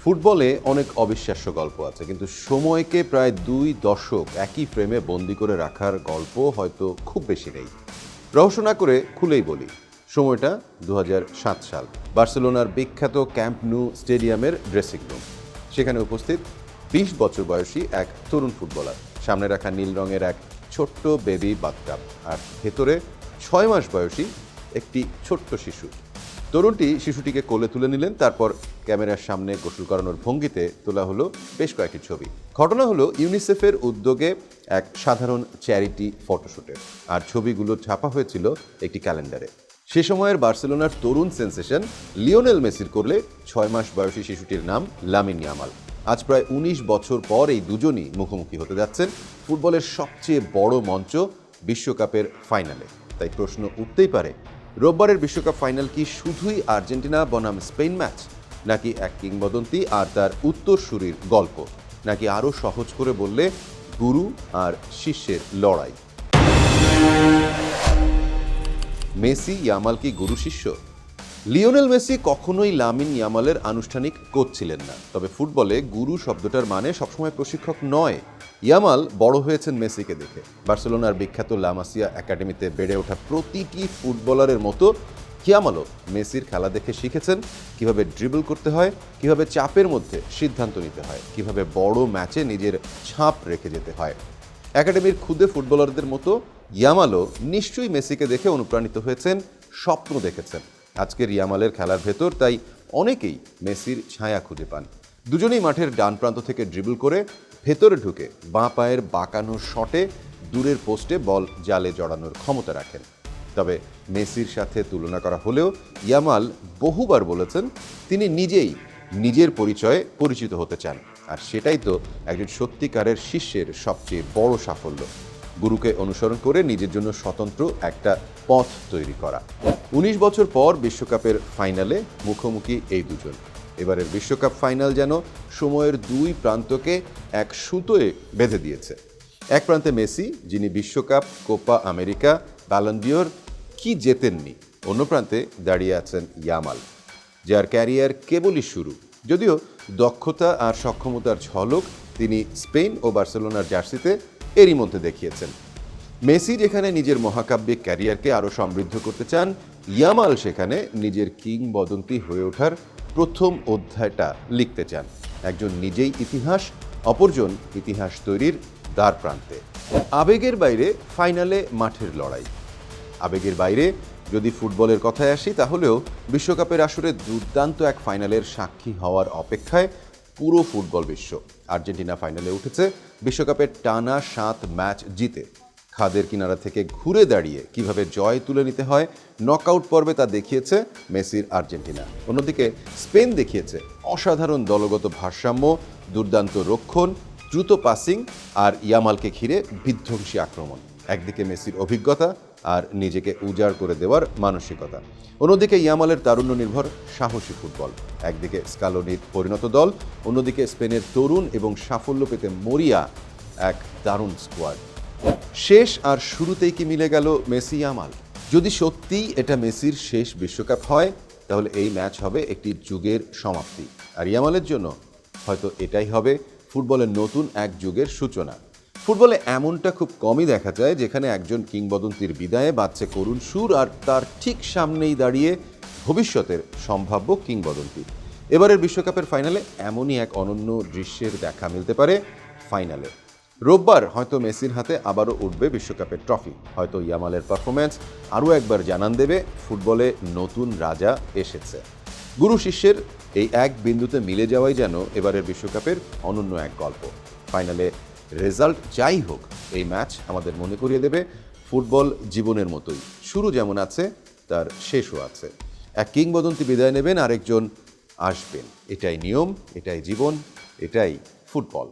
ফুটবলে অনেক অবিশ্বাস্য গল্প আছে, কিন্তু সময়কে প্রায় 2 দশক একই ফ্রেমে বন্দি করে রাখার গল্প হয়তো খুব বেশি নেই। রহস্য না করে খুলেই বলি, সময়টা 2007 সাল। বার্সেলোনার বিখ্যাত ক্যাম্প নু স্টেডিয়ামের ড্রেসিং রুম। সেখানে উপস্থিত 20 বছর বয়সী এক তরুণ ফুটবলার, সামনে রাখা নীল রঙের এক ছোট্ট বেবি বাথটাব, আর ভেতরে 6 মাস বয়সী একটি ছোট্ট শিশু। তরুণটি শিশুটিকে কোলে তুলে নিলেন, তারপর ক্যামেরার সামনে গোসল করানোর ভঙ্গিতে তোলা হলো বেশ কয়েকটি ছবি। ঘটনা হলো ইউনিসেফের উদ্যোগে এক সাধারণ চ্যারিটি ফটোশুটের, আর ছবিগুলো ছাপা হয়েছিল একটি ক্যালেন্ডারে। সে সময়ের বার্সেলোনার তরুণ সেন্সেশন লিওনেল মেসির কোলে 6 মাস বয়সী শিশুটির নাম লামিন ইয়ামাল। আজ প্রায় 19 বছর পর এই দুজনই মুখোমুখি হতে যাচ্ছেন ফুটবলের সবচেয়ে বড় মঞ্চ বিশ্বকাপের ফাইনালে। তাই প্রশ্ন উঠতেই পারে, রোববারের বিশ্বকাপ ফাইনাল কি শুধুই আর্জেন্টিনা বনাম স্পেন ম্যাচ, নাকি এক কিংবদন্তি আর তার উত্তরসূরির গল্প, নাকি আরও সহজ করে বললে গুরু আর শিষ্যের লড়াই? মেসি ইয়ামাল কি গুরু শিষ্য? লিওনেল মেসি কখনোই লামিন ইয়ামালের আনুষ্ঠানিক কোচ ছিলেন না, তবে ফুটবলে গুরু শব্দটার মানে সবসময় প্রশিক্ষক নয়। ইয়ামাল বড় হয়েছেন মেসিকে দেখে। বার্সেলোনার বিখ্যাত লা মাসিয়া একাডেমিতে বেড়ে ওঠা প্রতিটি ফুটবলারের মতো ইয়ামালও মেসির খেলা দেখে শিখেছেন কিভাবে ড্রিবল করতে হয়, কিভাবে চাপের মধ্যে সিদ্ধান্ত নিতে হয়, কিভাবে বড় ম্যাচে নিজের ছাপ রেখে যেতে হয়। একাডেমির খুদে ফুটবলারদের মতো ইয়ামালও নিশ্চয়ই মেসিকে দেখে অনুপ্রাণিত হয়েছেন, স্বপ্ন দেখেছেন। আজকের ইয়ামালের খেলার ভেতর তাই অনেকেই মেসির ছায়া খুঁজে পান। দুজনেই মাঠের ডান প্রান্ত থেকে ড্রিবল করে ভেতরে ঢুকে বাঁ পায়ের বাঁকানো শটে দূরের পোস্টে বল জালে জড়ানোর ক্ষমতা রাখেন। তবে মেসির সাথে তুলনা করা হলেও ইয়ামাল বহুবার বলেছেন তিনি নিজেই নিজের পরিচয়ে পরিচিত হতে চান, আর সেটাই তো একজন সত্যিকারের শিষ্যের সবচেয়ে বড় সাফল্য। গুরুকে অনুসরণ করে নিজের জন্য স্বতন্ত্র একটা পথ তৈরি করা। 19 বছর পর বিশ্বকাপের ফাইনালে মুখোমুখি এই দুজন। এবারের বিশ্বকাপ ফাইনাল যেন সময়ের দুই প্রান্তকে এক সুতোয় বেঁধে দিয়েছে। এক প্রান্তে মেসি, যিনি বিশ্বকাপ, কোপা আমেরিকা, ব্যালন ডিওর কি জেতেননি। অন্য প্রান্তে দাঁড়িয়ে আছেন ইয়ামাল, যার ক্যারিয়ার কেবলই শুরু। যদিও দক্ষতা আর সক্ষমতার ঝলক তিনি স্পেন ও বার্সেলোনার জার্সিতে এরই মধ্যে দেখিয়েছেন। মেসি যেখানে নিজের মহাকাব্যিক ক্যারিয়ারকে আরও সমৃদ্ধ করতে চান, ইয়ামাল সেখানে নিজের কিংবদন্তি হয়ে ওঠার প্রথম অধ্যায়টা লিখতে চান। একজন নিজেই ইতিহাস, অপরজন ইতিহাস তৈরির দ্বার প্রান্তে। আবেগের বাইরে ফাইনালে মাঠের লড়াই। আবেগের বাইরে যদি ফুটবলের কথায় আসি, তাহলেও বিশ্বকাপের আসরে দুর্দান্ত এক ফাইনালের সাক্ষী হওয়ার অপেক্ষায় পুরো ফুটবল বিশ্ব। আর্জেন্টিনা ফাইনালে উঠেছে বিশ্বকাপের টানা 7 ম্যাচ জিতে। খাদের কিনারা থেকে ঘুরে দাঁড়িয়ে কিভাবে জয় তুলে নিতে হয় নকআউট পর্বে তা দেখিয়েছে মেসির আর্জেন্টিনা। অন্যদিকে স্পেন দেখিয়েছে অসাধারণ দলগত ভারসাম্য, দুর্দান্ত রক্ষণ, দ্রুত পাসিং আর ইয়ামালকে ঘিরে বিধ্বংসী আক্রমণ। একদিকে মেসির অভিজ্ঞতা আর নিজেকে উজাড় করে দেওয়ার মানসিকতা, অন্যদিকে ইয়ামালের তারুণ্য নির্ভর সাহসী ফুটবল। একদিকে স্কালোনির পরিণত দল, অন্যদিকে স্পেনের তরুণ এবং সাফল্য পেতে মরিয়া এক দারুণ স্কোয়াড। শেষ আর শুরুতেই কি মিলে গেল মেসি ইয়ামাল? যদি সত্যিই এটা মেসির শেষ বিশ্বকাপ হয়, তাহলে এই ম্যাচ হবে একটি যুগের সমাপ্তি। আর ইয়ামালের জন্য হয়তো এটাই হবে ফুটবলের নতুন এক যুগের সূচনা। ফুটবলে এমনটা খুব কমই দেখা যায়, যেখানে একজন কিংবদন্তির বিদায়ে বাজছে করুণ সুর, আর তার ঠিক সামনেই দাঁড়িয়ে ভবিষ্যতের সম্ভাব্য কিংবদন্তি। এবারের বিশ্বকাপের ফাইনালে এমনই এক অনন্য দৃশ্যের দেখা মিলতে পারে ফাইনালে। রোববার হয়তো মেসির হাতে আবারও উঠবে বিশ্বকাপের ট্রফি। হয়তো ইয়ামালের পারফরম্যান্স আরও একবার জানান দেবে ফুটবলে নতুন রাজা এসেছে। গুরু শিষ্যের এই এক বিন্দুতে মিলে যাওয়াই যেন এবারের বিশ্বকাপের অনন্য এক গল্প। ফাইনালে রেজাল্ট যাই হোক, এই ম্যাচ আমাদের মনে করিয়ে দেবে ফুটবল জীবনের মতোই, শুরু যেমন আছে তার শেষও আছে। এক কিংবদন্তি বিদায় নেবেন, আরেকজন আসবেন। এটাই নিয়ম, এটাই জীবন, এটাই ফুটবল।